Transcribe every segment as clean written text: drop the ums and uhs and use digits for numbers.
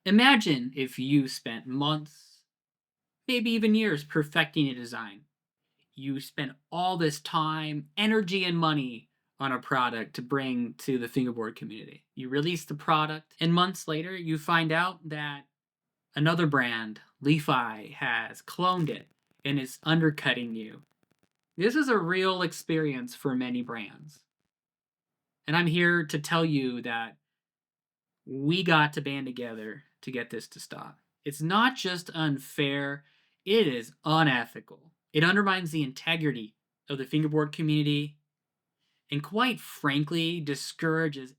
Imagine if you spent months, maybe even years, perfecting a design. You spent all this time, energy, and money on a product to bring to the fingerboard community. You release the product, and months later, you find out that another brand, Lefi, has cloned it and is undercutting you. This is a real experience for many brands. And I'm here to tell you that we got to band together to get this to stop. It's not just unfair, it is unethical. It undermines the integrity of the fingerboard community and, quite frankly, discourages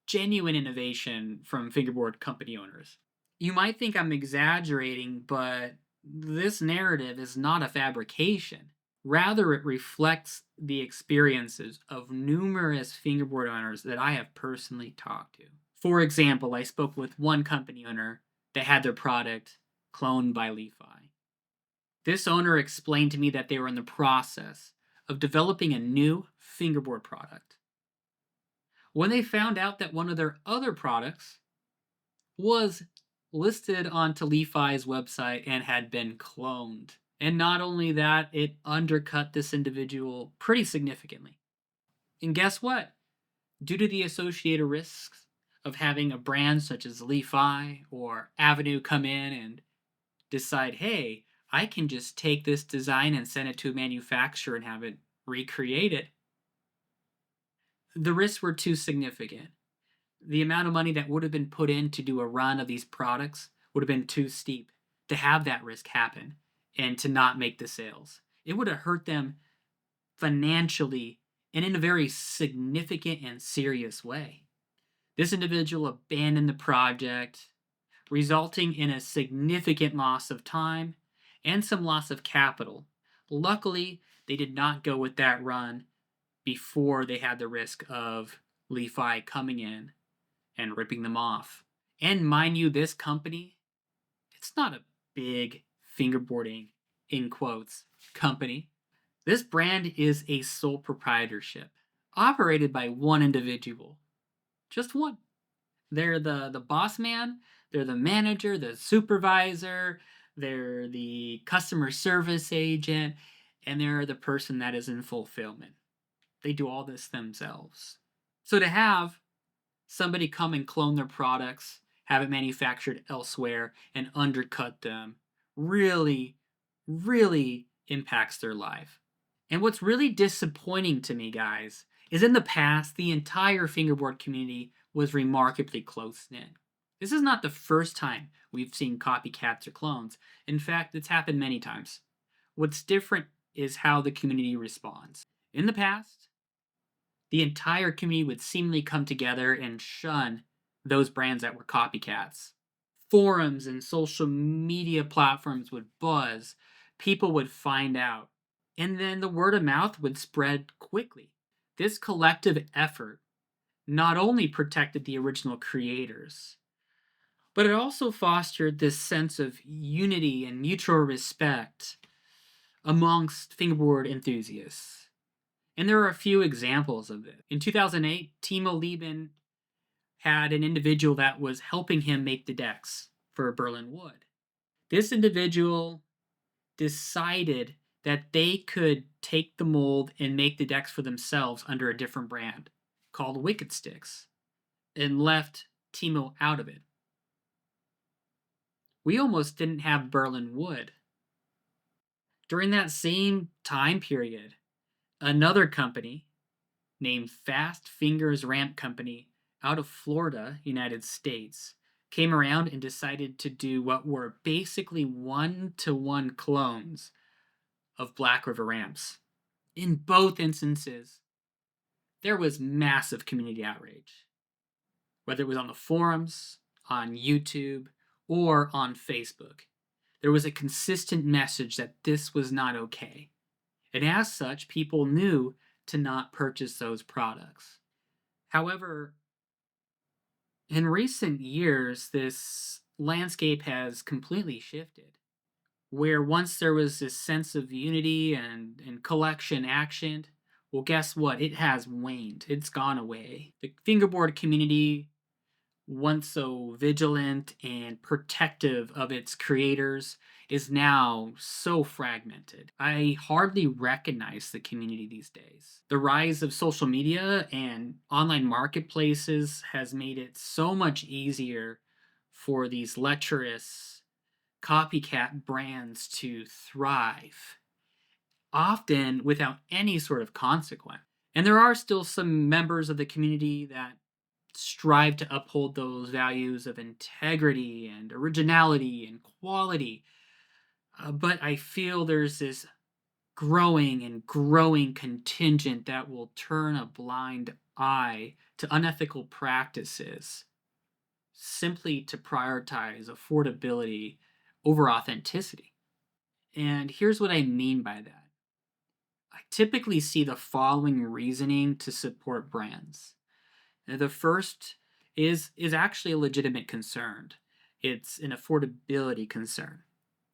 genuine innovation from fingerboard company owners. You might think I'm exaggerating, but this narrative is not a fabrication. Rather, it reflects the experiences of numerous fingerboard owners that I have personally talked to. For example, I spoke with one company owner that had their product cloned by Lefi. This owner explained to me that they were in the process of developing a new fingerboard product. When they found out that one of their other products was listed onto Lefi's website and had been cloned. And not only that, it undercut this individual pretty significantly. And guess what? Due to the associated risks of having a brand such as Lefi or Avenue come in and decide, hey, I can just take this design and send it to a manufacturer and have it recreated, the risks were too significant. The amount of money that would have been put in to do a run of these products would have been too steep to have that risk happen and to not make the sales. It would have hurt them financially and in a very significant and serious way. This individual abandoned the project, resulting in a significant loss of time and some loss of capital. Luckily, they did not go with that run before they had the risk of Lefi coming in and ripping them off. And mind you, this company, it's not a big fingerboarding, in quotes, company. This brand is a sole proprietorship, operated by one individual. Just one. They're the boss man, they're the manager, the supervisor, they're the customer service agent, and they're the person that is in fulfillment. They do all this themselves. So to have somebody come and clone their products, have it manufactured elsewhere, and undercut them really, really impacts their life. And what's really disappointing to me, guys, is in the past, the entire fingerboard community was remarkably close knit. This is not the first time we've seen copycats or clones. In fact, it's happened many times. What's different is how the community responds. In the past, the entire community would seemingly come together and shun those brands that were copycats. Forums and social media platforms would buzz, people would find out, and then the word of mouth would spread quickly. This collective effort not only protected the original creators, but it also fostered this sense of unity and mutual respect amongst fingerboard enthusiasts. And there are a few examples of this. In 2008, Timo Lieben had an individual that was helping him make the decks for Berlin Wood. This individual decided that they could take the mold and make the decks for themselves under a different brand called Wicked Sticks and left Timo out of it. We almost didn't have Berlin Wood. During that same time period, another company named Fast Fingers Ramp Company out of Florida, United States, came around and decided to do what were basically one-to-one clones of Black River ramps. In both instances, there was massive community outrage. Whether it was on the forums, on YouTube, or on Facebook, there was a consistent message that this was not okay. And as such, people knew to not purchase those products. However, in recent years, this landscape has completely shifted. Where once there was this sense of unity and collection action, well, guess what? It has waned. It's gone away. The fingerboard community once so vigilant and protective of its creators, is now so fragmented. I hardly recognize the community these days. The rise of social media and online marketplaces has made it so much easier for these lecherous copycat brands to thrive, often without any sort of consequence. And there are still some members of the community that strive to uphold those values of integrity and originality and quality. But I feel there's this growing and growing contingent that will turn a blind eye to unethical practices simply to prioritize affordability over authenticity. And here's what I mean by that. I typically see the following reasoning to support brands. The first is actually a legitimate concern. It's an affordability concern,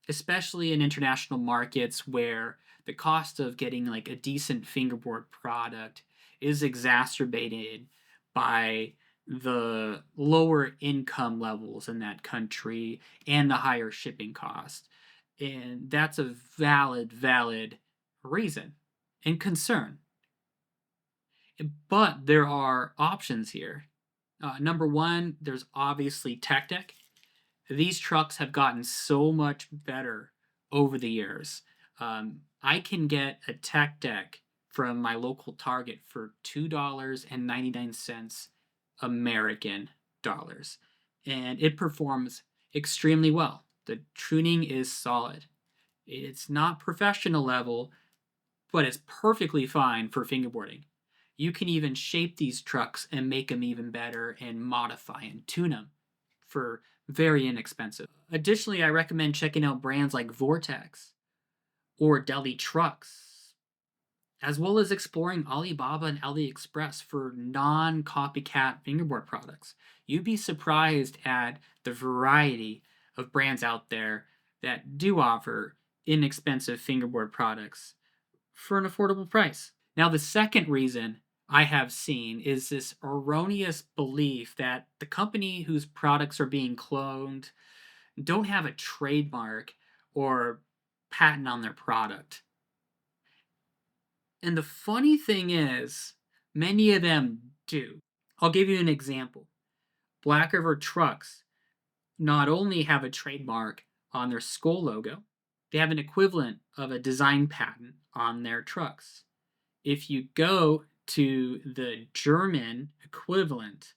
especially in international markets where the cost of getting like a decent fingerboard product is exacerbated by the lower income levels in that country and the higher shipping cost. And that's a valid reason and concern. But there are options here. Number one, there's obviously tech deck. These trucks have gotten so much better over the years. I can get a tech deck from my local Target for $2.99 American dollars, and it performs extremely well. The tuning is solid. It's not professional level, but it's perfectly fine for fingerboarding. You can even shape these trucks and make them even better and modify and tune them for very inexpensive. Additionally, I recommend checking out brands like Vortex or Deli Trucks, as well as exploring Alibaba and AliExpress for non-copycat fingerboard products. You'd be surprised at the variety of brands out there that do offer inexpensive fingerboard products for an affordable price. Now, the second reason I have seen is this erroneous belief that the company whose products are being cloned don't have a trademark or patent on their product. And the funny thing is, many of them do. I'll give you an example. Black River Trucks not only have a trademark on their skull logo, they have an equivalent of a design patent on their trucks. If you go to the German equivalent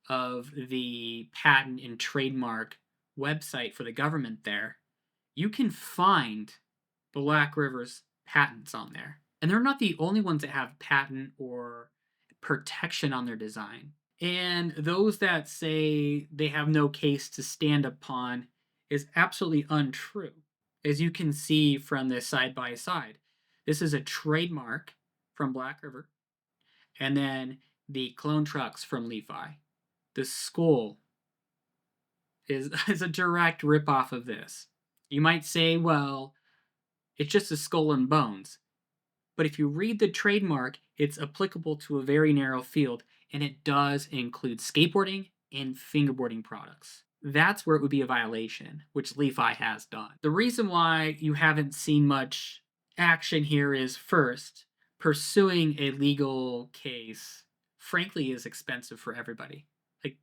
of the patent and trademark website for the government there, you can find Black River's patents on there. And they're not the only ones that have patent or protection on their design. And those that say they have no case to stand upon is absolutely untrue. As you can see from this side by side, this is a trademark from Black River, and then the clone trucks from Levi. The skull is a direct ripoff of this. You might say, well, it's just a skull and bones. But if you read the trademark, it's applicable to a very narrow field, and it does include skateboarding and fingerboarding products. That's where it would be a violation, which Levi has done. The reason why you haven't seen much action here is first, pursuing a legal case, frankly, is expensive for everybody. Like,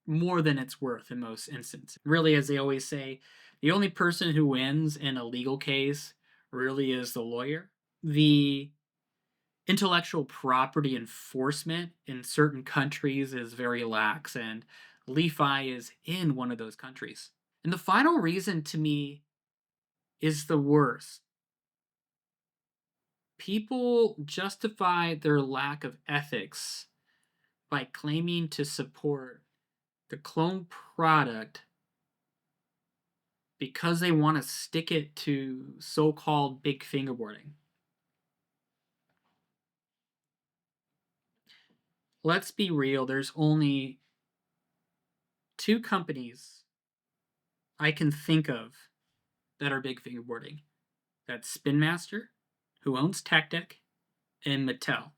more than it's worth in most instances. Really, as they always say, the only person who wins in a legal case really is the lawyer. The intellectual property enforcement in certain countries is very lax, and Lefi is in one of those countries. And the final reason to me is the worst. People justify their lack of ethics by claiming to support the clone product because they want to stick it to so-called big fingerboarding. Let's be real, there's only two companies I can think of that are big fingerboarding. That's Spin Master, who owns Tech Deck, and Mattel,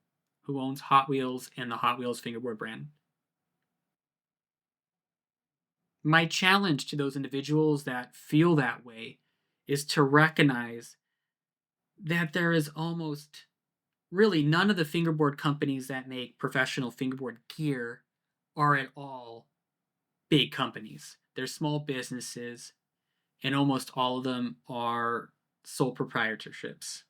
who owns Hot Wheels and the Hot Wheels fingerboard brand. My challenge to those individuals that feel that way is to recognize that there is almost really none of the fingerboard companies that make professional fingerboard gear are at all big companies. They're small businesses, and almost all of them are sole proprietorships.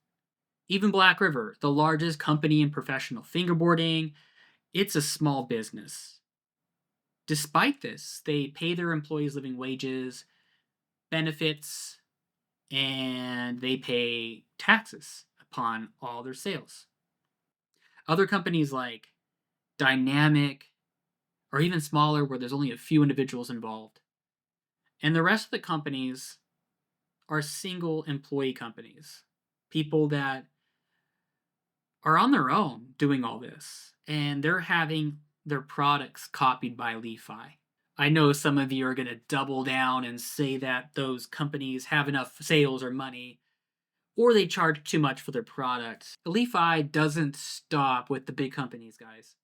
Even Black River, the largest company in professional fingerboarding, it's a small business. Despite this, they pay their employees living wages, benefits, and they pay taxes upon all their sales. Other companies like Dynamic or even smaller where there's only a few individuals involved. And the rest of the companies are single employee companies, people that are on their own doing all this, and they're having their products copied by Li-Fi. I know some of you are going to double down and say that those companies have enough sales or money, or they charge too much for their products. Li-Fi doesn't stop with the big companies, guys.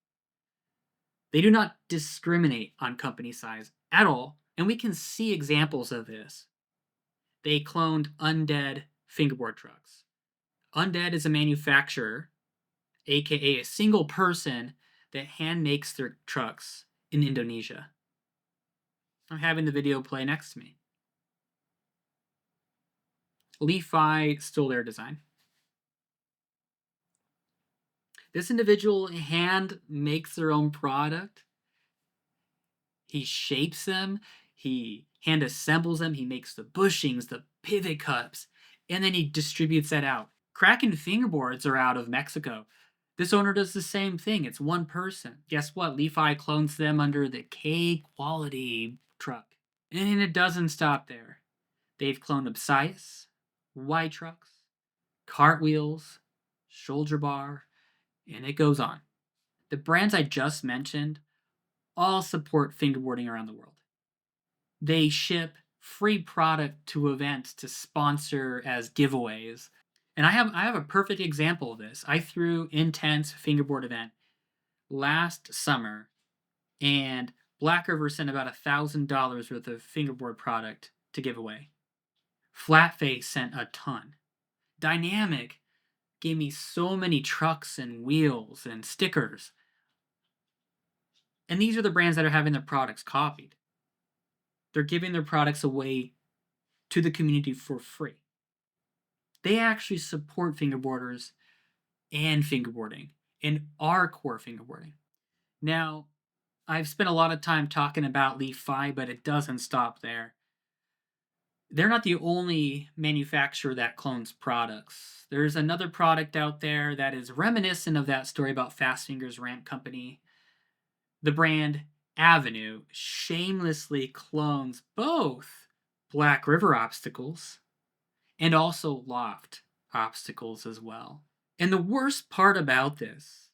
They do not discriminate on company size at all, and we can see examples of this. They cloned Undead fingerboard trucks. Undead is a manufacturer, aka a single person, that hand makes their trucks in Indonesia. I'm having the video play next to me. Li-Fi stole their design. This individual hand makes their own product. He shapes them, he hand assembles them, he makes the bushings, the pivot cups, and then he distributes that out. Kraken fingerboards are out of Mexico. This owner does the same thing. It's one person. Guess what? Li-Fi clones them under the K quality truck. And it doesn't stop there. They've cloned Obsias, Y trucks, cartwheels, shoulder bar, and it goes on. The brands I just mentioned all support fingerboarding around the world. They ship free product to events to sponsor as giveaways. And I have a perfect example of this. I threw Intense fingerboard event last summer, and Black River sent about $1,000 worth of fingerboard product to give away. Flatface sent a ton. Dynamic gave me so many trucks and wheels and stickers. And these are the brands that are having their products copied. They're giving their products away to the community for free. They actually support fingerboarders and fingerboarding and our core fingerboarding. Now, I've spent a lot of time talking about Li-Fi, but it doesn't stop there. They're not the only manufacturer that clones products. There's another product out there that is reminiscent of that story about Fast Fingers Ramp Company. The brand Avenue shamelessly clones both Black River obstacles and also Loft obstacles as well. And the worst part about this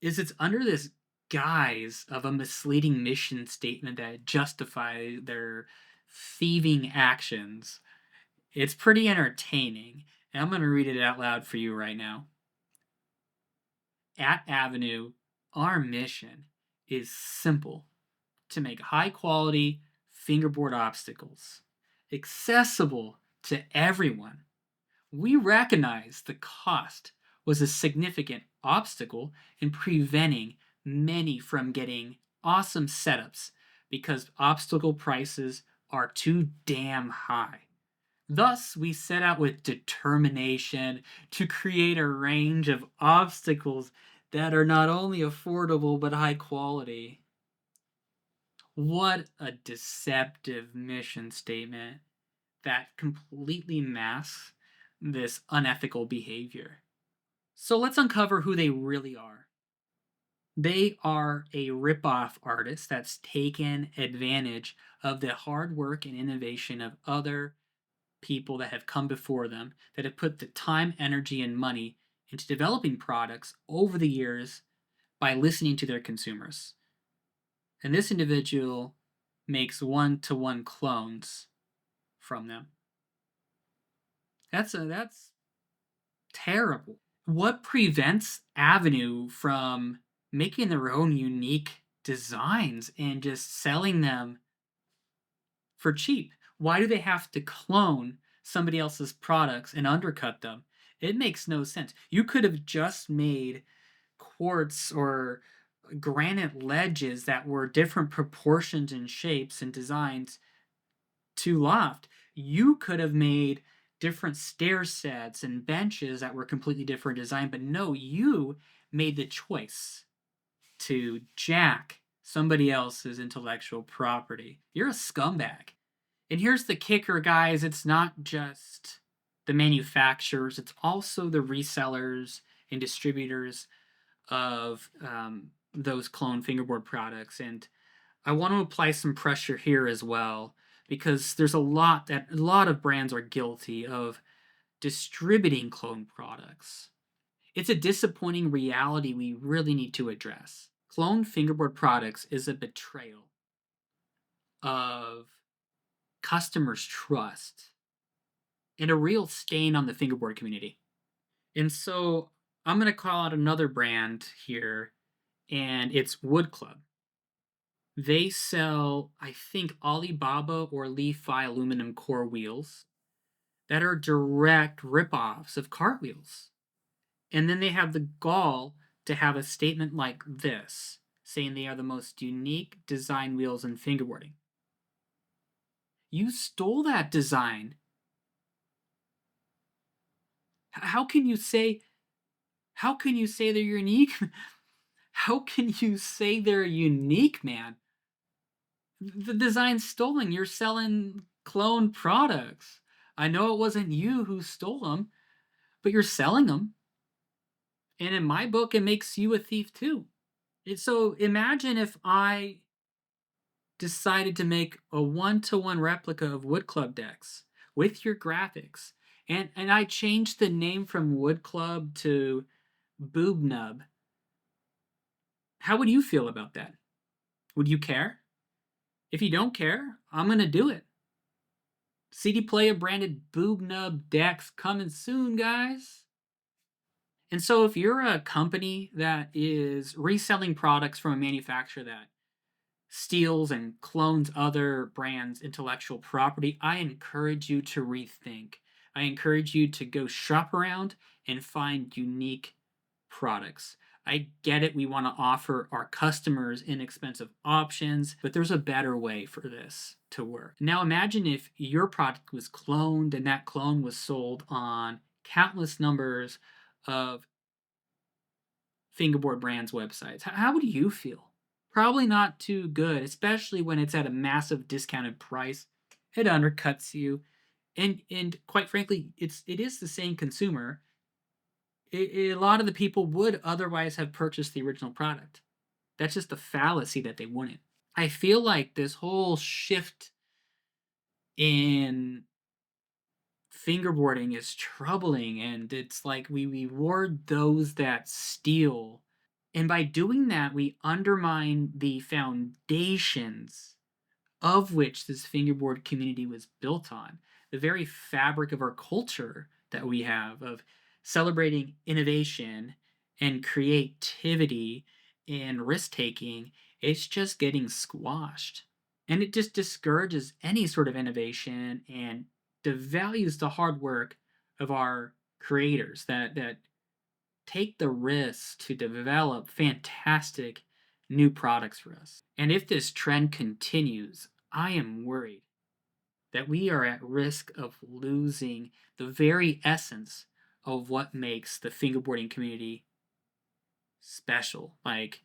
is it's under this guise of a misleading mission statement that justify their thieving actions. It's pretty entertaining, and I'm going to read it out loud for you right now. At Avenue, our mission is simple: to make high quality fingerboard obstacles accessible to everyone. We recognize the cost was a significant obstacle in preventing many from getting awesome setups because obstacle prices are too damn high. Thus, we set out with determination to create a range of obstacles that are not only affordable but high quality. What a deceptive mission statement that completely masks this unethical behavior. So let's uncover who they really are. They are a rip-off artist that's taken advantage of the hard work and innovation of other people that have come before them, that have put the time, energy, and money into developing products over the years by listening to their consumers. And this individual makes one-to-one clones from them. That's terrible. What prevents Avenue from making their own unique designs and just selling them for cheap. Why do they have to clone somebody else's products and undercut them? It makes no sense. You could have just made quartz or granite ledges that were different proportions and shapes and designs to loft. You could have made different stair sets and benches that were completely different design, but no, you made the choice to jack somebody else's intellectual property. You're a scumbag. And here's the kicker, guys, it's not just the manufacturers, it's also the resellers and distributors of those clone fingerboard products. And I want to apply some pressure here as well, because there's a lot of brands are guilty of distributing clone products. It's a disappointing reality we really need to address. Clone fingerboard products is a betrayal of customers' trust and a real stain on the fingerboard community. And so I'm going to call out another brand here, and it's Wood Club. They sell, I think, Alibaba or Li-Fi aluminum core wheels that are direct ripoffs of cartwheels. And then they have the gall to have a statement like this, saying they are the most unique design wheels in fingerboarding. You stole that design. How can you say they're unique? How can you say they're unique, man? The design's stolen. You're selling clone products. I know it wasn't you who stole them, but you're selling them. And in my book, it makes you a thief too. So imagine if I decided to make a one-to-one replica of Wood Club decks with your graphics, and I changed the name from Wood Club to Boob Nub. How would you feel about that? Would you care? If you don't care, I'm gonna do it. CD Player branded Boob Nub decks coming soon, guys. And so if you're a company that is reselling products from a manufacturer that steals and clones other brands' intellectual property, I encourage you to rethink. I encourage you to go shop around and find unique products. I get it, we want to offer our customers inexpensive options, but there's a better way for this to work. Now imagine if your product was cloned and that clone was sold on countless numbers of fingerboard brands' websites. How would you feel? Probably not too good, especially when it's at a massive discounted price. It undercuts you. And quite frankly, it is the same consumer. A lot of the people would otherwise have purchased the original product. That's just a fallacy that they wouldn't. I feel like this whole shift in fingerboarding is troubling, and it's like we reward those that steal. And by doing that, we undermine the foundations of which this fingerboard community was built on. The very fabric of our culture that we have of celebrating innovation and creativity and risk taking, it's just getting squashed. And it just discourages any sort of innovation and devalues the hard work of our creators that take the risk to develop fantastic new products for us. And if this trend continues, I am worried that we are at risk of losing the very essence of what makes the fingerboarding community special. Like,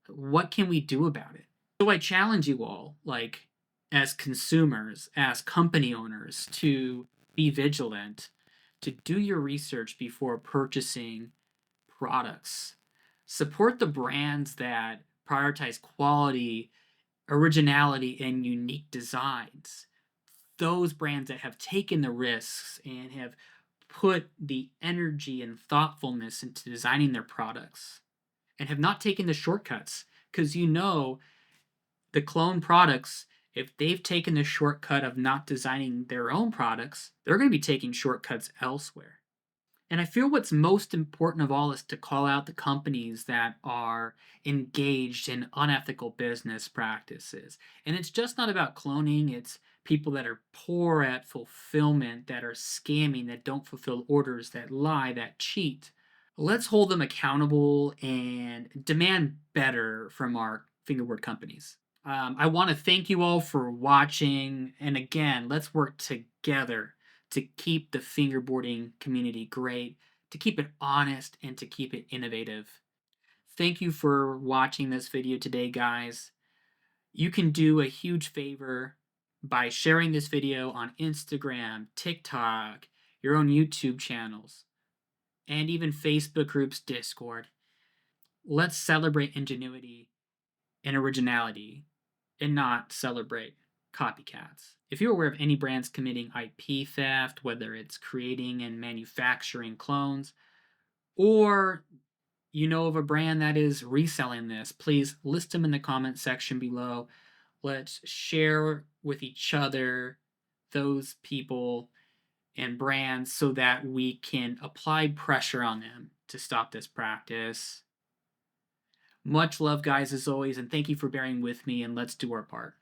what can we do about it? So I challenge you all, like, as consumers, as company owners, to be vigilant, to do your research before purchasing products. Support the brands that prioritize quality, originality, and unique designs. Those brands that have taken the risks and have put the energy and thoughtfulness into designing their products and have not taken the shortcuts, because the clone products, if they've taken the shortcut of not designing their own products, they're going to be taking shortcuts elsewhere. And I feel what's most important of all is to call out the companies that are engaged in unethical business practices. And it's just not about cloning, it's people that are poor at fulfillment, that are scamming, that don't fulfill orders, that lie, that cheat. Let's hold them accountable and demand better from our fingerboard companies. I want to thank you all for watching. And again, let's work together to keep the fingerboarding community great, to keep it honest, and to keep it innovative. Thank you for watching this video today, guys. You can do a huge favor by sharing this video on Instagram, TikTok, your own YouTube channels, and even Facebook groups, Discord. Let's celebrate ingenuity and originality and not celebrate copycats. If you're aware of any brands committing IP theft, whether it's creating and manufacturing clones, or you know of a brand that is reselling this, please list them in the comment section below. Let's share with each other those people and brands so that we can apply pressure on them to stop this practice. Much love, guys, as always, and thank you for bearing with me, and let's do our part.